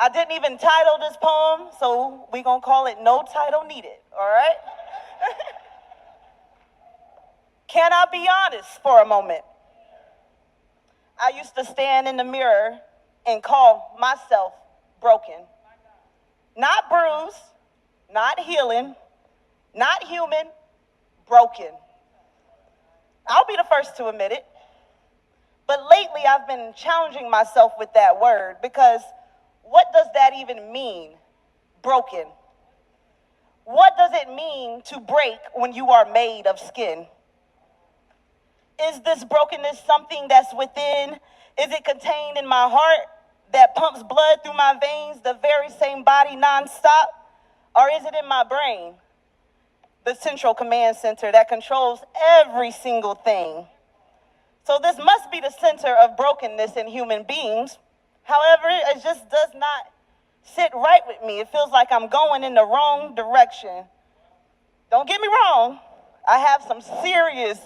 I didn't even title this poem, so we're going to call it No Title Needed, all right? Can I be honest for a moment? I used to stand in the mirror and call myself broken. Not bruised, not healing, not human, broken. I'll be the first to admit it. But lately I've been challenging myself with that word because what does that even mean, broken? What does it mean to break when you are made of skin? Is this brokenness something that's within? Is it contained in my heart that pumps blood through my veins, the very same body nonstop? Or is it in my brain, the central command center that controls every single thing? So this must be the center of brokenness in human beings. However, it just does not sit right with me. It feels like I'm going in the wrong direction. Don't get me wrong, I have some serious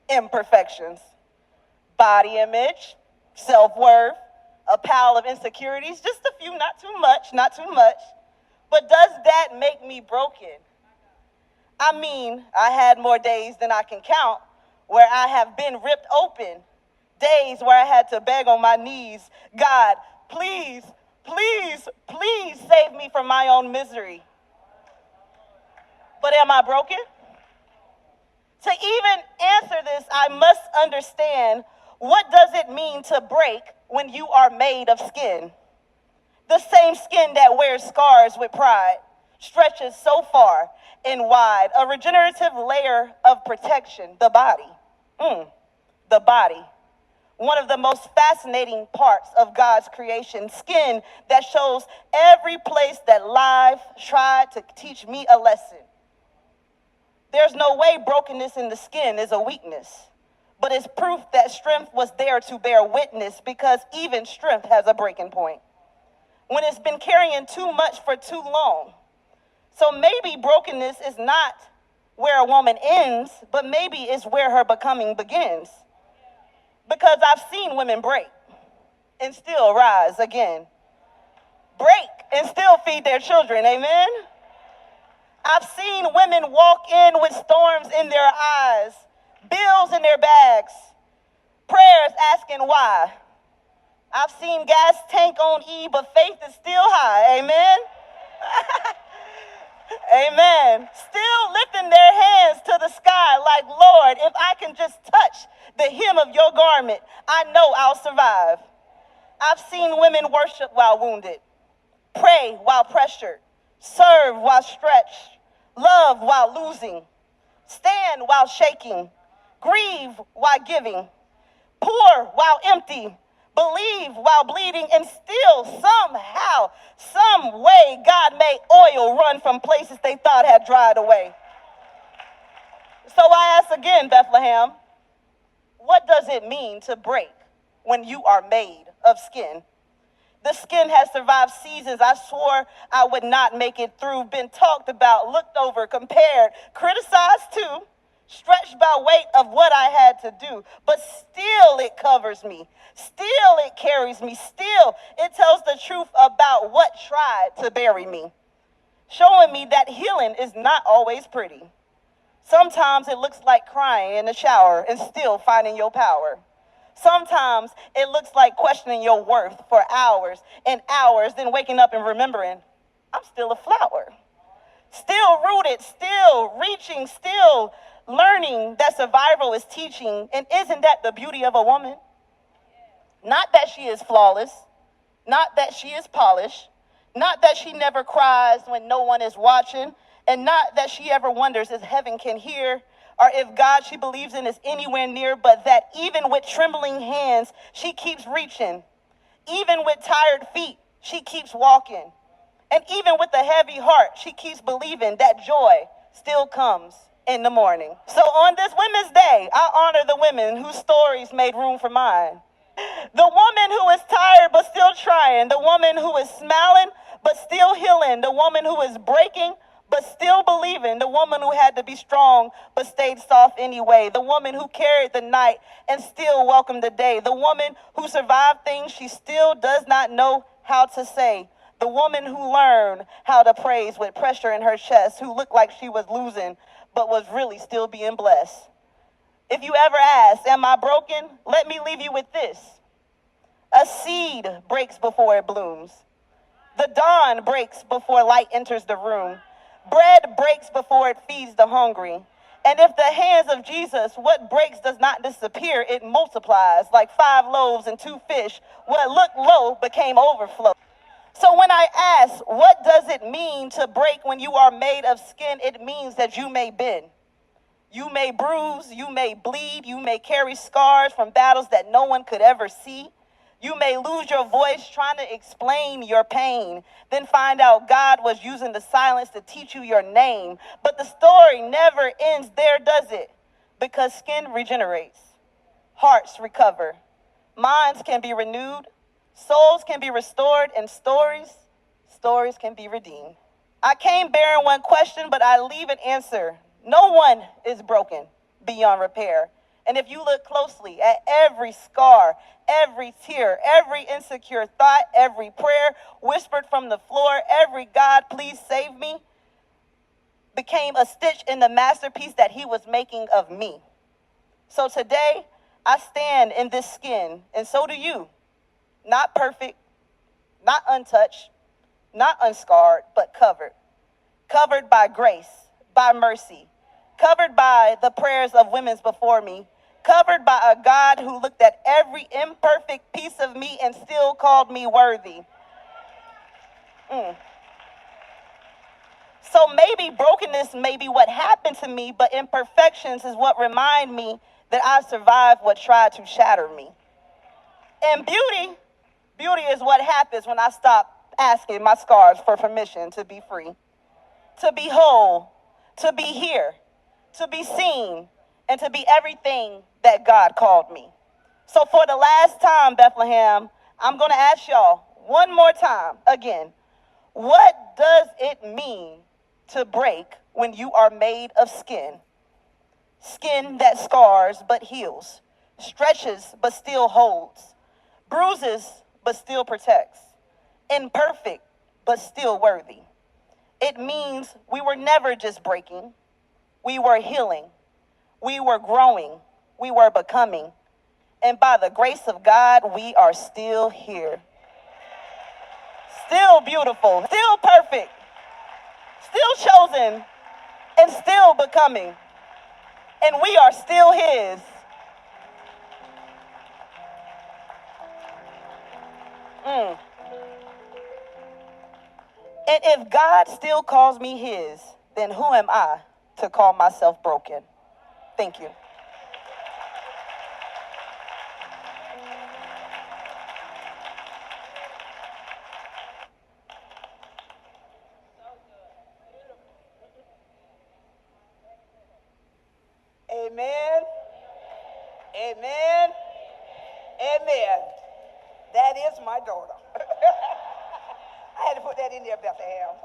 imperfections. Body image, self-worth, a pile of insecurities, just a few, not too much, not too much. But does that make me broken? I mean, I had more days than I can count where I have been ripped open, days where I had to beg on my knees, God, please, please, please save me from my own misery. But am I broken? To even answer this, I must understand, what does it mean to break when you are made of skin? The same skin that wears scars with pride, stretches so far and wide, a regenerative layer of protection, the body. The body. One of the most fascinating parts of God's creation, skin that shows every place that life tried to teach me a lesson. There's no way brokenness in the skin is a weakness, but it's proof that strength was there to bear witness, because even strength has a breaking point when it's been carrying too much for too long. So maybe brokenness is not where a woman ends, but maybe it's where her becoming begins. Because I've seen women break and still rise again. Break and still feed their children, amen? I've seen women walk in with storms in their eyes, bills in their bags, prayers asking why. I've seen gas tank on E, but faith is still high, amen? Amen. Still lifting their hands to the sky like, Lord, if I can just touch the hem of your garment, I know I'll survive. I've seen women worship while wounded, pray while pressured, serve while stretched, love while losing, stand while shaking, grieve while giving, pour while empty, believe while bleeding, and still somehow, some way, God made oil run from places they thought had dried away. So I ask again, Bethlehem, what does it mean to break when you are made of skin? The skin has survived seasons I swore I would not make it through, been talked about, looked over, compared, criticized too, stretched by weight of what I had to do, but still it covers me. Still it carries me. Still it tells the truth about what tried to bury me, showing me that healing is not always pretty. Sometimes it looks like crying in the shower and still finding your power. Sometimes it looks like questioning your worth for hours and hours, then waking up and remembering, I'm still a flower. Still rooted, still reaching, still learning that survival is teaching. And isn't that the beauty of a woman? Not that she is flawless, not that she is polished, not that she never cries when no one is watching, and not that she ever wonders if heaven can hear, or if God she believes in is anywhere near, but that even with trembling hands, she keeps reaching. Even with tired feet, she keeps walking. And even with a heavy heart, she keeps believing that joy still comes in the morning. So on this Women's Day, I honor the women whose stories made room for mine. The woman who is tired but still trying. The woman who is smiling but still healing. The woman who is breaking but still believing. The woman who had to be strong but stayed soft anyway. The woman who carried the night and still welcomed the day. The woman who survived things she still does not know how to say. The woman who learned how to praise with pressure in her chest, who looked like she was losing, but was really still being blessed. If you ever ask, am I broken? Let me leave you with this. A seed breaks before it blooms. The dawn breaks before light enters the room. Bread breaks before it feeds the hungry. And if the hands of Jesus, what breaks does not disappear, it multiplies like 5 loaves and 2 fish. What looked low became overflow. So when I ask, what does it mean to break when you are made of skin? It means that you may bend. You may bruise, you may bleed, you may carry scars from battles that no one could ever see. You may lose your voice trying to explain your pain, then find out God was using the silence to teach you your name. But the story never ends there, does it? Because skin regenerates, hearts recover, minds can be renewed, souls can be restored, and stories can be redeemed. I came bearing one question, but I leave an answer. No one is broken beyond repair. And if you look closely at every scar, every tear, every insecure thought, every prayer whispered from the floor, every God, please save me, became a stitch in the masterpiece that he was making of me. So today, I stand in this skin, and so do you. Not perfect, not untouched, not unscarred, but covered. Covered by grace, by mercy, covered by the prayers of women before me, covered by a God who looked at every imperfect piece of me and still called me worthy. So maybe brokenness may be what happened to me, but imperfections is what remind me that I survived what tried to shatter me. And beauty is what happens when I stop asking my scars for permission to be free, to be whole, to be here, to be seen, and to be everything that God called me. So for the last time, Bethlehem, I'm going to ask y'all one more time again, what does it mean to break when you are made of skin? Skin that scars but heals, stretches but still holds, bruises but still protects, imperfect but still worthy. It means we were never just breaking, we were healing, we were growing, we were becoming, and by the grace of God, we are still here. Still beautiful, still perfect, still chosen, and still becoming. And we are still his. And if God still calls me his, then who am I to call myself broken? Thank you. Amen. Amen. Amen. That is my daughter. I had to put that in there, Bethlehem.